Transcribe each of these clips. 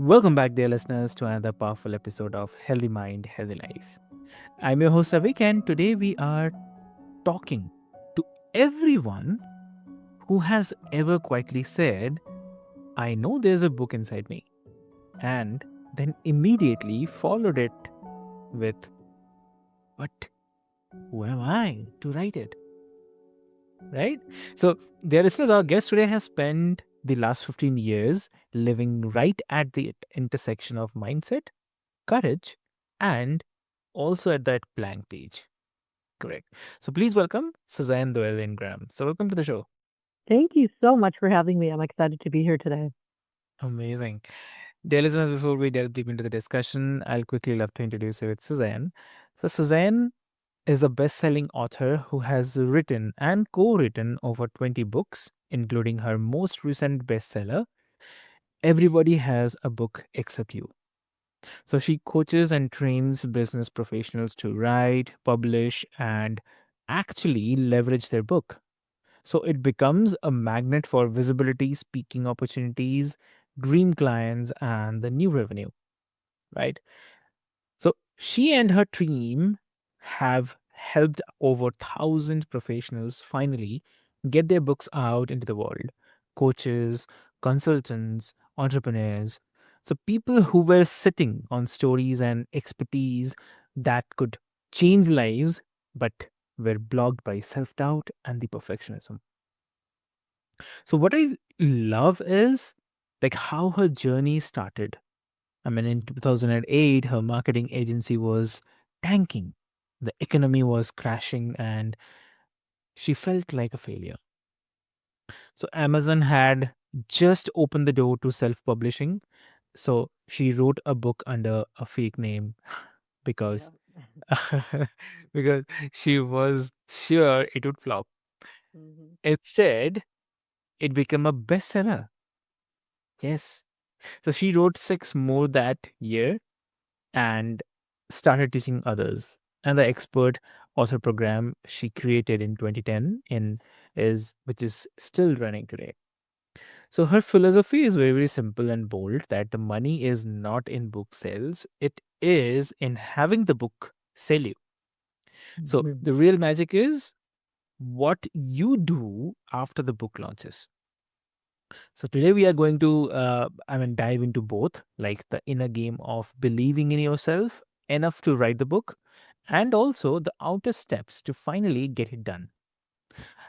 Welcome back, dear listeners, to another powerful episode of Healthy Mind, Healthy Life. I'm your host, Avik, and today we are talking to everyone who has ever quietly said, I know there's a book inside me, and then immediately followed it with, but who am I to write it? Right? So, dear listeners, our guest today has spent the last 15 years living right at the intersection of mindset, courage, and also at that blank page. Correct. So please welcome Suzanne Doyle-Ingram. So welcome to the show. Thank you so much for having me. I'm excited to be here today. Amazing. Dear listeners, before we delve deep into the discussion, I'll quickly love to introduce you with Suzanne. So Suzanne is a best-selling author who has written and co-written over 20 books, including her most recent bestseller, Everybody Has a Book Except You. So she coaches and trains business professionals to write, publish, and actually leverage their book. So it becomes a magnet for visibility, speaking opportunities, dream clients, and the new revenue, right? So she and her team have helped over 1,000 professionals finally get their books out into the world. Coaches, consultants, entrepreneurs. So people who were sitting on stories and expertise that could change lives, but were blocked by self doubt and the perfectionism. So what I love is like how her journey started. I mean, in 2008, her marketing agency was tanking. The economy was crashing and she felt like a failure. So Amazon had just opened the door to self-publishing. So she wrote a book under a fake name because Yeah. because she was sure it would flop. Mhm. Instead, it became a bestseller. Yes. So she wrote six more that year and started teaching others. And the expert author program she created in 2010 in is which is still running today. So her philosophy is very, very simple and bold that the money is not in book sales, it is in having the book sell you. So Mhm. the real magic is what you do after the book launches. So today we are going to, dive into both, like the inner game of believing in yourself enough to write the book, and also the outer steps to finally get it done.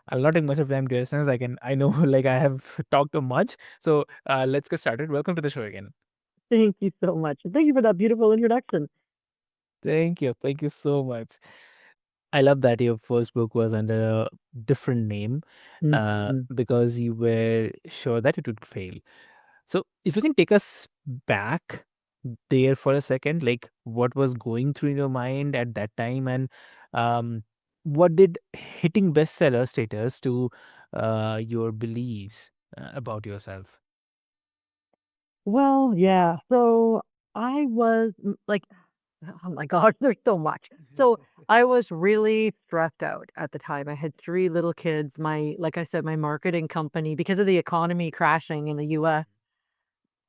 I'll not take much of time, dear listeners. I know, like I have talked too much. So let's get started. Welcome to the show again. Thank you so much. And thank you for that beautiful introduction. Thank you so much. I love that your first book was under a different name, Mhm. because you were sure that it would fail. So, if you can take us back there for a second, like what was going through in your mind at that time, and um, what did hitting bestseller status to your beliefs about yourself? Well, yeah. So I was like, oh my gosh, there's so much. So I was really stressed out at the time. I had three little kids. Like I said, my marketing company, because of the economy crashing in the US,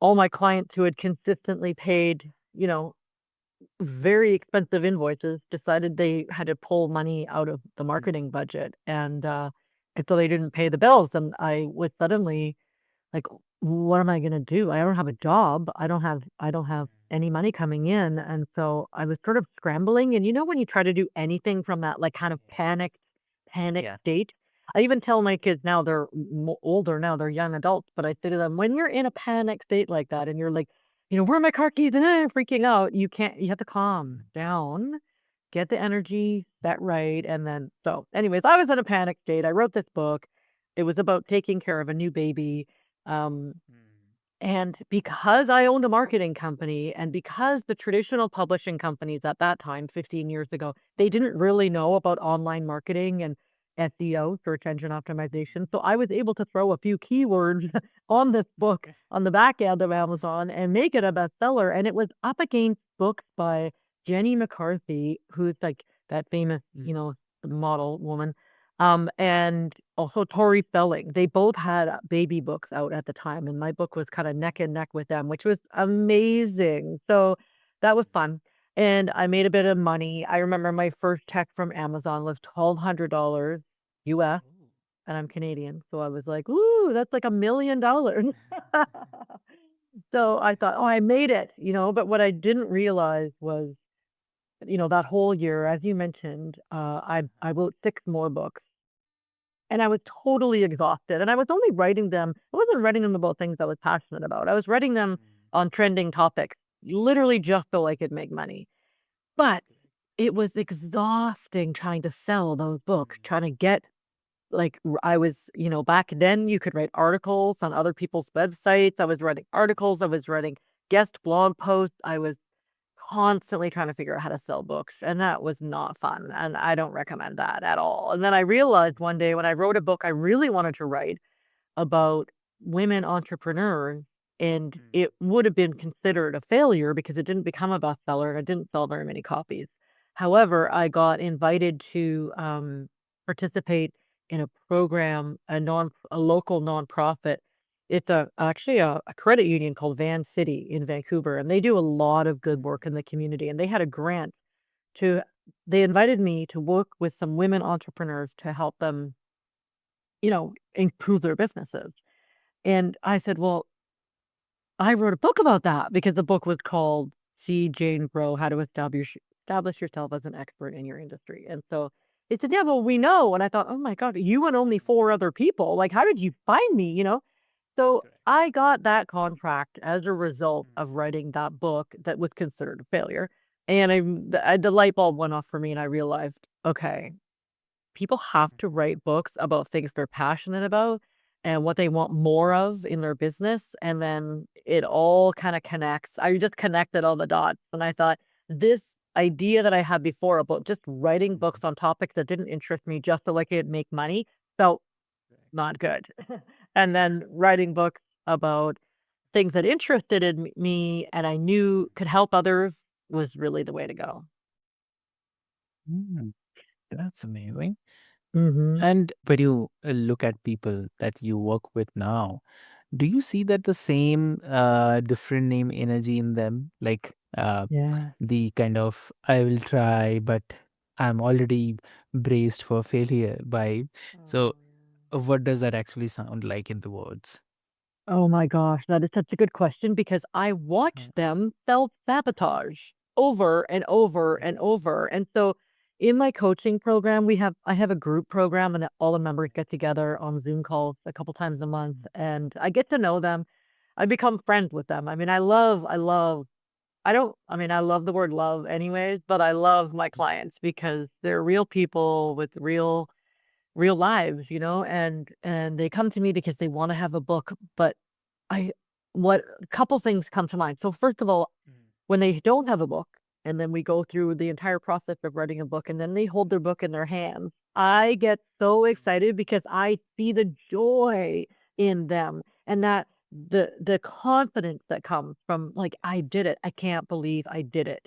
all my clients who had consistently paid, very expensive invoices, decided they had to pull money out of the marketing budget, and so they didn't pay the bills, and I was suddenly like, "What am I gonna do? I don't have a job. I don't have any money coming in," and so I was sort of scrambling, and when you try to do anything from that, like, kind of panic Yeah. state. I even tell my kids now, they're older now, they're young adults, but I say to them, when you're in a panic state like that and you're like, "Where are my car keys?" and freaking out, you have to calm down, get the energy set right, and then so anyways, I was in a panic state. I wrote this book. It was about taking care of a new baby. Um, and because I owned a marketing company and because the traditional publishing companies at that time, 15 years ago, they didn't really know about online marketing and SEO, search engine optimization. So I was able to throw a few keywords on this book on the back end of Amazon and make it a bestseller. And it was up against books by Jenny McCarthy, who's like that famous, model woman. And also Tori Spelling. They both had baby books out at the time, and my book was kind of neck and neck with them, which was amazing. So that was fun. And I made a bit of money. I remember my first check from Amazon was $1,200 US, Ooh. and I'm Canadian. So I was like, ooh, that's like $1 million. So I thought, oh, I made it, but what I didn't realize was, that whole year, as you mentioned, I wrote 6 more books. And I was totally exhausted, and I was only writing them I wasn't writing them about things I was passionate about. I was writing them Mm. on trending topics, literally just so I could make money. But Correct. it was exhausting trying to sell those books, Mm. trying to get I was, back then you could write articles on other people's websites. I was writing articles, I was writing guest blog posts. I was constantly trying to figure out how to sell books, and that was not fun, and I don't recommend that at all. And then I realized one day when I wrote a book I really wanted to write about women entrepreneurs, and Mm. it would have been considered a failure because it didn't become a bestseller and it didn't sell very many copies. However, I got invited to participate in a program, a local nonprofit. It's actually a credit union called Van City in Vancouver, and they do a lot of good work in the community. And they had a grant to. They invited me to work with some women entrepreneurs to help them, improve their businesses. And I said, "Well, I wrote a book about that," because the book was called "See Jane Grow: How to Establish Yourself as an Expert in Your Industry." And so they said, "Yeah, well, we know." And I thought, "Oh my god, you and only 4 other people. Like, how did you find me?" So Correct. I got that contract as a result Mm. of writing that book that was considered a failure. And the light bulb went off for me, and I realized, okay, people have to Mhm. write books about things they're passionate about and what they want more of in their business, and then it all kinda connects. I just connected all the dots, and I thought, this idea that I had before about just writing Mhm. books on topics that didn't interest me just so I could make money felt Correct. not good. And then writing books about things that interested in me and I knew could help others was really the way to go. Mm. That's amazing. Mhm. And when you look at people that you work with now, do you see that the same different name energy in them? Like Yeah. the kind of I will try, but I'm already braced for failure vibe. So, Oh, yeah. what does that actually sound like in the words? Oh my gosh, that is such a good question because I Mm. watched them self-sabotage over and over and Oh. over. And so in my coaching program, I have a group program and all the members get together on Zoom calls a couple times a month Mm. and I get to know them. I become friends with them. I mean, I love the word love anyways, but I love my clients because they're real people with real lives, and they come to me because they want to have a book, but I what a couple things come to mind. So first of all, Mm. when they don't have a book, and then we go through the entire process of writing a book, and then they hold their book in their hands, I get so excited because I see the joy in them and that the confidence that comes from like, I did it. I can't believe I did it.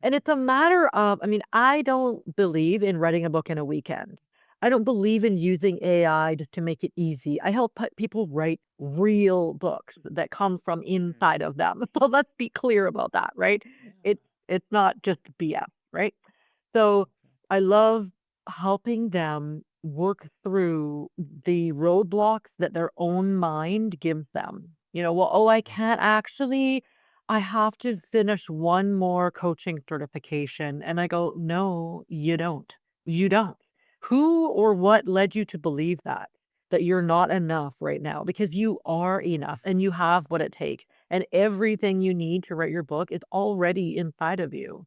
And it's a matter of, I mean, I don't believe in writing a book in a weekend. I don't believe in using AI just to make it easy. I help people write real books that come from Mm. inside of them. So let's be clear about that, right? Yeah. It's not just BS, right? So Okay. I love helping them work through the roadblocks that their own mind gives them. Well, oh, I Mhm. can't actually, I have to finish one more coaching certification. And I go, no, you don't. You don't. Who or what led you to believe that? That you're not enough right now because you are enough and you have what it takes. And everything you need to write your book is already inside of you.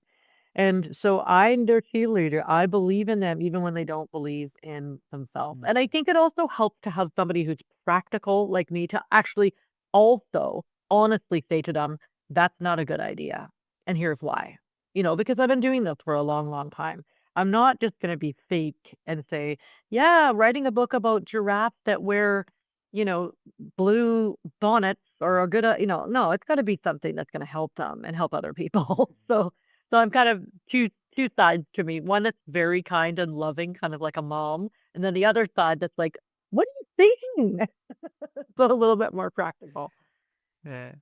And so I'm their cheerleader. I believe in them even when they don't believe in themselves. Mm. And I think it also helps to have somebody who's practical like me to actually also honestly say to them, that's not a good idea. And here's why. Because I've been doing this for a long, long time. I'm not just going to be fake and say, yeah, writing a book about giraffes that wear, you know, blue bonnets or a good, no, it's got to be something that's going to help them and help other people. So I'm kind of two sides to me. One that's very kind and loving, kind of like a mom, And then the other side that's like, what are you thinking? So a little bit more practical. Yeah.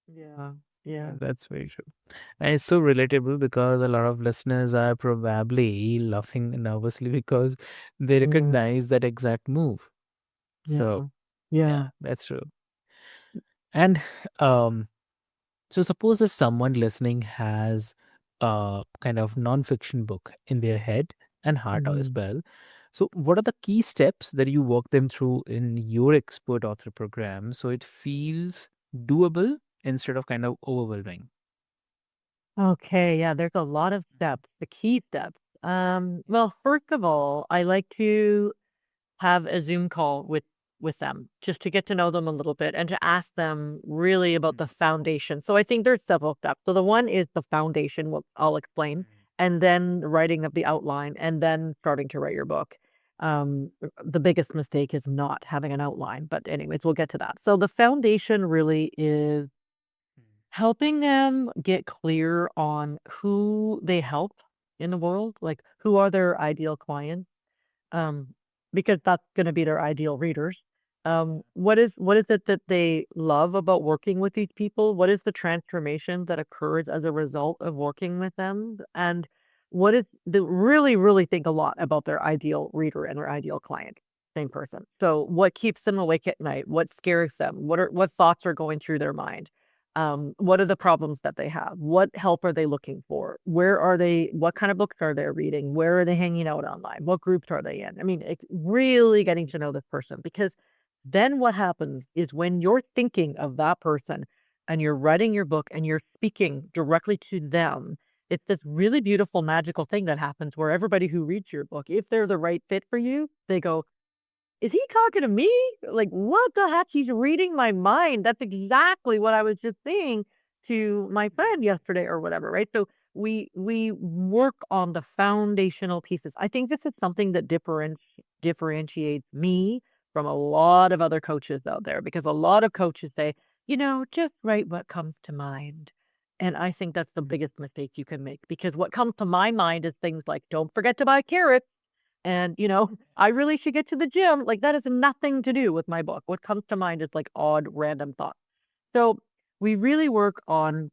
Yeah. Yeah, Yeah. that's very true. And it's so relatable because a lot of listeners are probably laughing nervously because they Yeah. recognize that exact move. So, Yeah. yeah, Yeah. that's true. And um, so suppose if someone listening has a kind of nonfiction book in their head and heart as Mhm. well. So, what are the key steps that you walk them through in your expert author program so it feels doable instead of kind of overwhelming? Okay, yeah, there's a lot of steps, the key steps. Well, first of all, I like to have a Zoom call with them just to get to know them a little bit and to ask them really about the foundation. So I think there's several steps. So the one is the foundation, what I'll explain, and then writing of the outline, and then starting to write your book. The biggest mistake is not having an outline, but anyways, we'll get to that. So the foundation really is helping them get clear on who they help in the world, like who are their ideal clients, um, because that's gonna be their ideal readers. What is it that they love about working with these people? What is the transformation that occurs as a result of working with them? And what is the really, really think a lot about their ideal reader and their ideal client, same person. So what keeps them awake at night? What scares them? What thoughts are going through their mind? What are the problems that they have? What help are they looking for? Where are they? What kind of books are they reading? Where are they hanging out online? What groups are they in? I mean, it's really getting to know this person because then what happens is when you're thinking of that person and you're writing your book and you're speaking directly to them, it's this really beautiful, magical thing that happens where everybody who reads your book, if they're the right fit for you, they go, is he talking to me? Like, what the heck? He's reading my mind. That's exactly what I was just saying to my friend yesterday or whatever, right? So we work on the foundational pieces. I think this is something that differentiates me from a lot of other coaches out there because a lot of coaches say, just write what comes to mind. And I think that's the biggest mistake you can make because what comes to my mind is things like don't forget to buy carrots and, I really should get to the gym. Like that has nothing to do with my book. What comes to mind is like odd random thoughts. So we really work on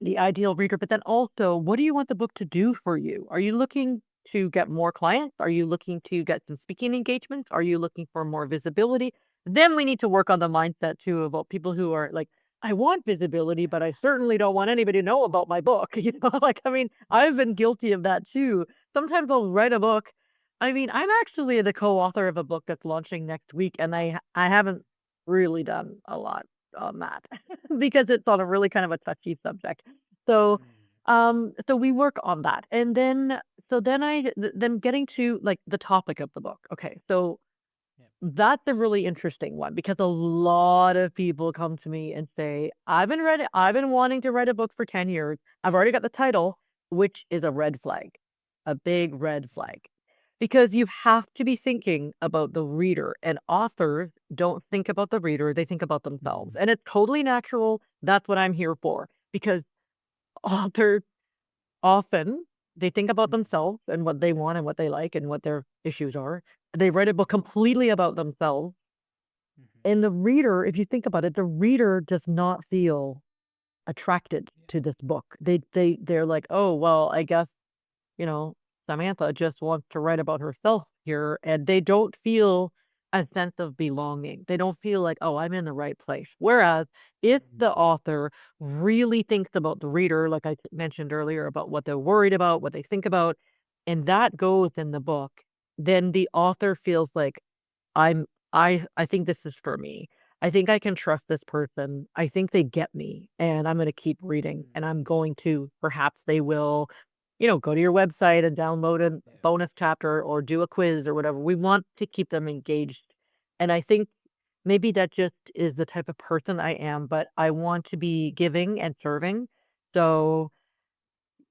the ideal reader, but then also, what do you want the book to do for you? Are you looking to get more clients? Are you looking to get some speaking engagements? Are you looking for more visibility? Then we need to work on the mindset too about people who are like, I want visibility, but I certainly don't want anybody to know about my book. Like, I mean, I've been guilty of that too. Sometimes I'll write a book. I mean, I'm actually the co-author of a book that's launching next week, and I haven't really done a lot on that because it's on a really kind of a touchy subject. So, so we work on that, and then getting to like the topic of the book. Okay, so that's a really interesting one because a lot of people come to me and say, I've been wanting to write a book for 10 years. I've already got the title, which is a red flag, a big red flag. Because you have to be thinking about the reader, and authors don't think about the reader, they think about themselves. And it's totally natural. That's what I'm here for. Because authors often they think about themselves and what they want and what they like and what their issues are. They write a book completely about themselves. And the reader, if you think about it, the reader does not feel attracted to this book. They're like, "Oh, well, I guess you know, Samantha just wants to write about herself here, and they don't feel a sense of belonging. They don't feel like, oh, I'm in the right place. Whereas if the author really thinks about the reader, like I mentioned earlier, about what they're worried about, what they think about, and that goes in the book, then the author feels like I think this is for me. I think I can trust this person. I think they get me, and I'm gonna keep reading, and I'm going to perhaps they will, go to your website and download a bonus chapter or do a quiz or whatever. We want to keep them engaged. And I think maybe that just is the type of person I am, but I want to be giving and serving. So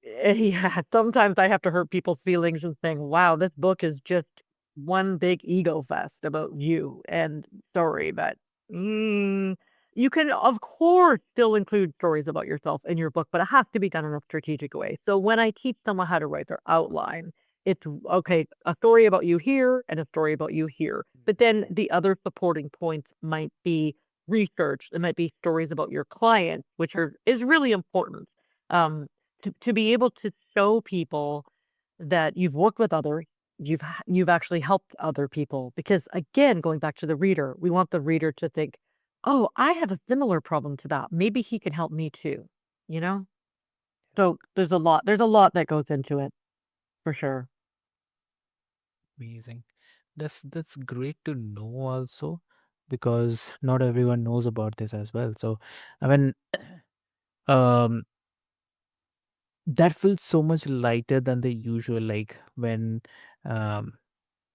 yeah, sometimes I have to hurt people's feelings and saying, "Wow, this book is just one big ego fest about you." And sorry, but mm, you can, of course, still include stories about yourself in your book, but it has to be done in a strategic way. So when I teach someone how to write their outline, It's okay, a story about you here and a story about you here. But then the other supporting points might be research. It might be stories about your client, which is really important. Um, to be able to show people that you've worked with others, you've actually helped other people. Because again, going back to the reader, we want the reader to think, oh, I have a similar problem to that. Maybe he can help me too. You know? So there's a lot that goes into it for sure. Amazing. That's great to know also, because not everyone knows about this as well. So I mean, um that feels so much lighter than the usual, like when um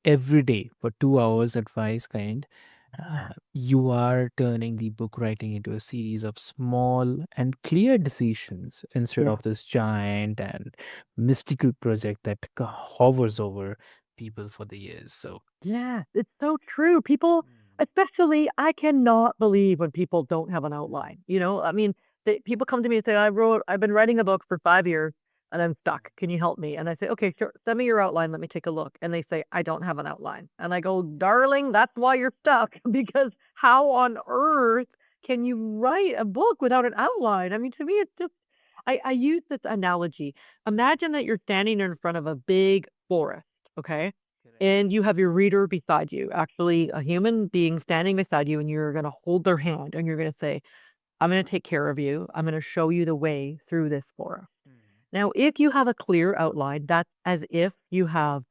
every day for 2 hours advice kind, you are turning the book writing into a series of small and clear decisions instead Yeah. of this giant and mystical project that hovers over people for the years. So Yeah, it's so true. People, especially, I cannot believe when people don't have an outline. I mean, people come to me and say, I've been writing a book for 5 years and I'm stuck. Can you help me? And I say, okay, sure. Send me your outline. Let me take a look. And they say, I don't have an outline. And I go, darling, that's why you're stuck. Because how on earth can you write a book without an outline? I mean, to me, it's just, I use this analogy. Imagine that you're standing in front of a big forest. Okay. correct. And you have your reader beside you, actually a human being standing beside you, and you're going to hold their hand and you're going to say, I'm going to take care of you. I'm going to show you the way through this forest. Now, if you have a clear outline, that's as if you have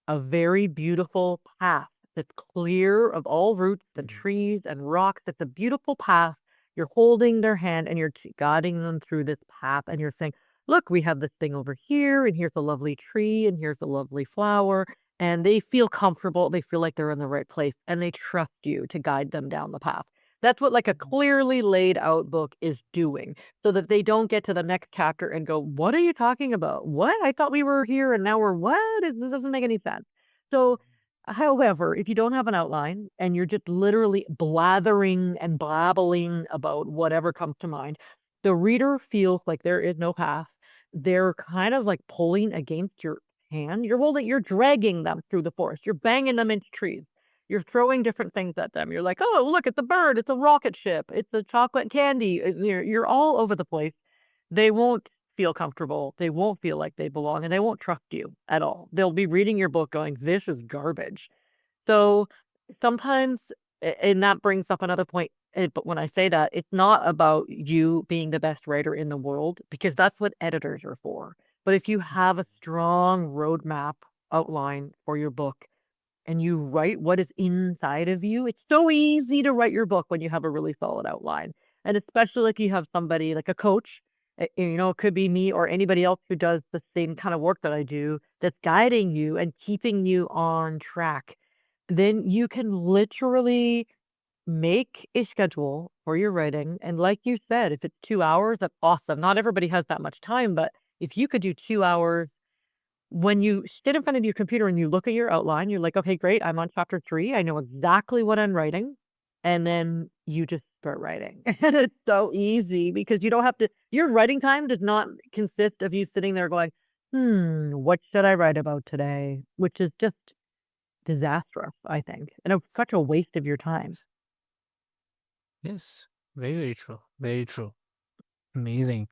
a very beautiful path that's clear of all roots and trees and rocks. That's a beautiful path. You're holding their hand and you're guiding them through this path, and you're saying, look, we have this thing over here, and here's a lovely tree, and here's a lovely flower. And they feel comfortable. They feel like they're in the right place, and they trust you to guide them down the path. That's what like a clearly laid out book is doing, so that they don't get to the next chapter and go, "What are you talking about? What? I thought we were here and now we're what? This doesn't make any sense." So, however, if you don't have an outline and you're just literally blathering and blabbling about whatever comes to mind, the reader feels like there is no path. They're kind of like pulling against your hand. You're dragging them through the forest. You're banging them into trees. You're throwing different things at them. You're like, "Oh, look, it's a bird, it's a rocket ship, it's a chocolate candy." You're all over the place. They won't feel comfortable. They won't feel like they belong, and they won't trust you at all. They'll be reading your book going, "This is garbage." So, sometimes and that brings up another point, but when I say that, it's not about you being the best writer in the world, because that's what editors are for. But if you have a strong roadmap outline for your book, and you write what is inside of you, it's so easy to write your book when you have a really solid outline. And especially like you have somebody like a coach, it could be me or anybody else who does the same kind of work that I do, that's guiding you and keeping you on track. Then you can literally make a schedule for your writing. And like you said, if it's 2 hours, that's awesome. Not everybody has that much time, but if you could do 2 hours when you sit in front of your computer and you look at your outline, you're like, "Okay, great. I'm on chapter 3. I know exactly what I'm writing." And then you just start writing. And it's so easy because you don't have to your writing time does not consist of you sitting there going, what should I write about today?" Which is just disastrous, I think, and it's such a waste of your time. Yes, yes, very, very true. Very true. Amazing.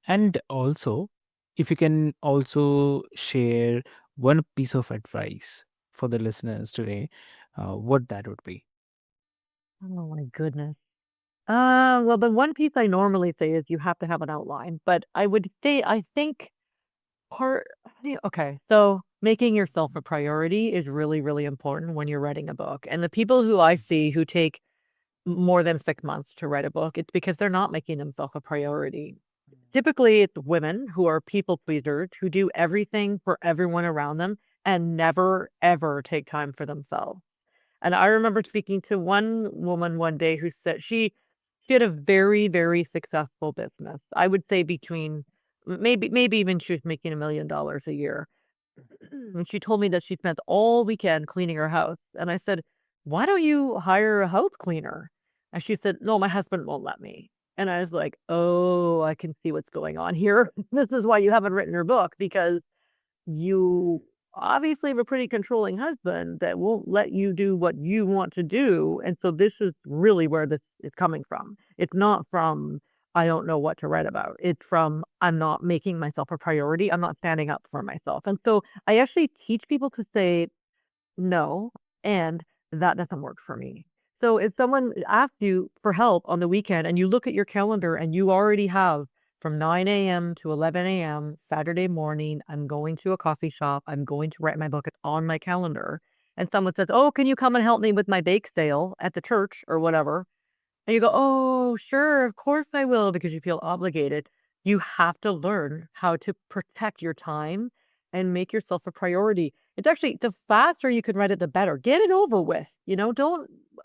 And also, if you can also share one piece of advice for the listeners today, what that would be. Oh my goodness. Well, the one piece I normally say is you have to have an outline, but I would say I think Part yeah, okay. So making yourself a priority is really, really important when you're writing a book. And the people who I see who take more than 6 months to write a book, it's because they're not making themselves a priority. Typically, it's women who are people pleasers who do everything for everyone around them and never, ever take time for themselves. And I remember speaking to one woman one day who said she had a very, very successful business. I would say between maybe even she was making $1 million a year. And she told me that she spent all weekend cleaning her house. And I said, "Why don't you hire a house cleaner?" And she said, "No, my husband won't let me." And I was like, "Oh, I can see what's going on here. This is why you haven't written your book, because you obviously have a pretty controlling husband that won't let you do what you want to do. And so this is really where this is coming from. It's not from, I don't know what to write about. It's from, I'm not making myself a priority. I'm not standing up for myself. And so I actually teach people to say, no, and that doesn't work for me. So if someone asks you for help on the weekend and you look at your calendar and you already have from 9 a.m. to 11 a.m. Saturday morning, I'm going to a coffee shop, I'm going to write my book, it's on my calendar. And someone says, oh, can you come and help me with my bake sale at the church or whatever? And you go, "Oh, sure, of course I will," because you feel obligated. You have to learn how to protect your time and make yourself a priority. It's actually the faster you can write it, the better. Get it over with,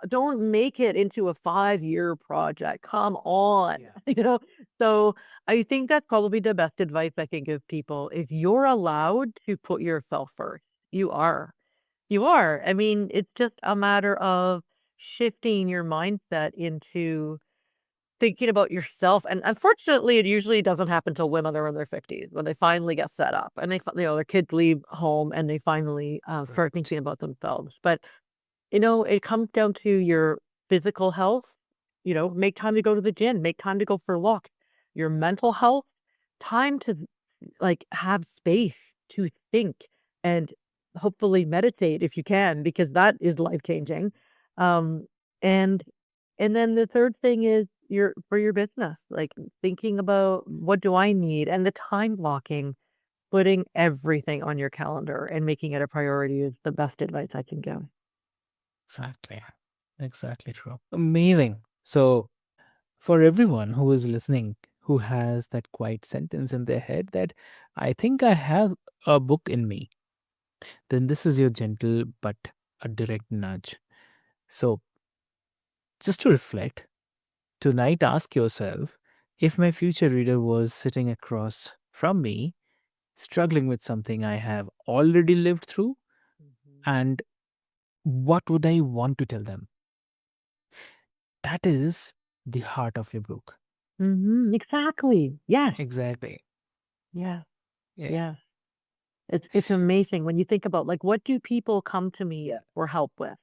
don't make it into a 5-year project. Come on, Yeah. you know? So, I think that's probably the best advice I can give people. If you're allowed to put yourself first, you are. You are. I mean, it's just a matter of shifting your mindset into thinking about yourself. And unfortunately, it usually doesn't happen till women are in their 50s when they finally get set up and their kids leave home and they finally start Right. thinking about themselves. But, it comes down to your physical health, make time to go to the gym, make time to go for a walk, your mental health, time to like, have space to think and hopefully meditate if you can, because that is life-changing. Um, and and then the third thing is your business, like, thinking about what do I need and the time blocking, putting everything on your calendar and making it a priority is the best advice I can give. Exactly. Exactly true. Amazing. So, for everyone who is listening, who has that quiet sentence in their head that I think I have a book in me, then this is your gentle but a direct nudge. So, just to reflect, tonight ask yourself, if my future reader was sitting across from me, struggling with something I have already lived through, Mhm. and what would I want to tell them? That is the heart of your book. Mhm, exactly. Yes. Exactly. Yeah. Yeah. Yeah. It's amazing when you think about, like, what do people come to me for help with?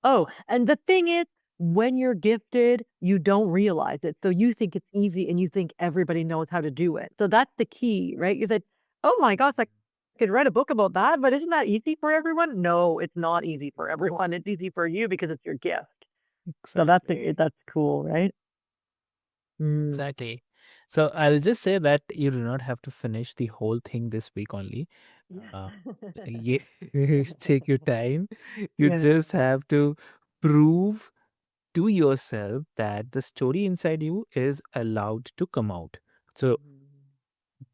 Oh, and the thing is, when you're gifted, you don't realize it. So you think it's easy and you think everybody knows how to do it. So that's the key, right? You said, "Oh my gosh, I could write a book about that, but isn't that easy for everyone?" No, it's not easy for everyone. It's easy for you because it's your gift. So Exactly. that's cool, right? Mm. Exactly. So I'll just say that you do not have to finish the whole thing this week only. Uh, yeah, take your time. You Yeah. just have to prove to yourself that the story inside you is allowed to come out. So Mhm.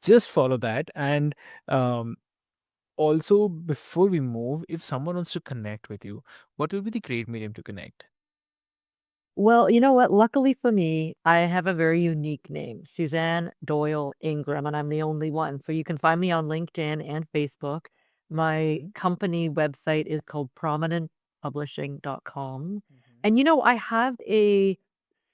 just follow that. And um, also, before we move, if someone wants to connect with you, what will be the great medium to connect? Well, you know what? Luckily for me, I have a very unique name, Suzanne Doyle-Ingram, and I'm the only one. So you can find me on LinkedIn and Facebook. My Mhm, company website is called prominentpublishing.com. mhm. And I have a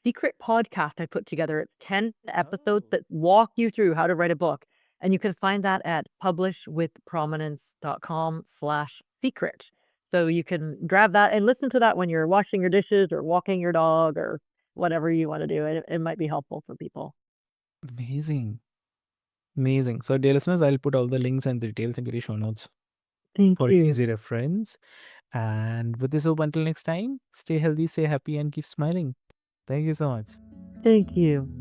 secret podcast I put together. It's 10 episodes Oh, that walk you through how to write a book. And you can find that at publishwithprominence.com/secret. So you can grab that and listen to that when you're washing your dishes or walking your dog or whatever you want to do. It might be helpful for people. amazing. Amazing. So, dear listeners, I'll put all the links and details into the show notes Thank for you. easy reference. And with this hope, until next time, stay healthy, stay happy, and keep smiling. Thank you so much. Thank you.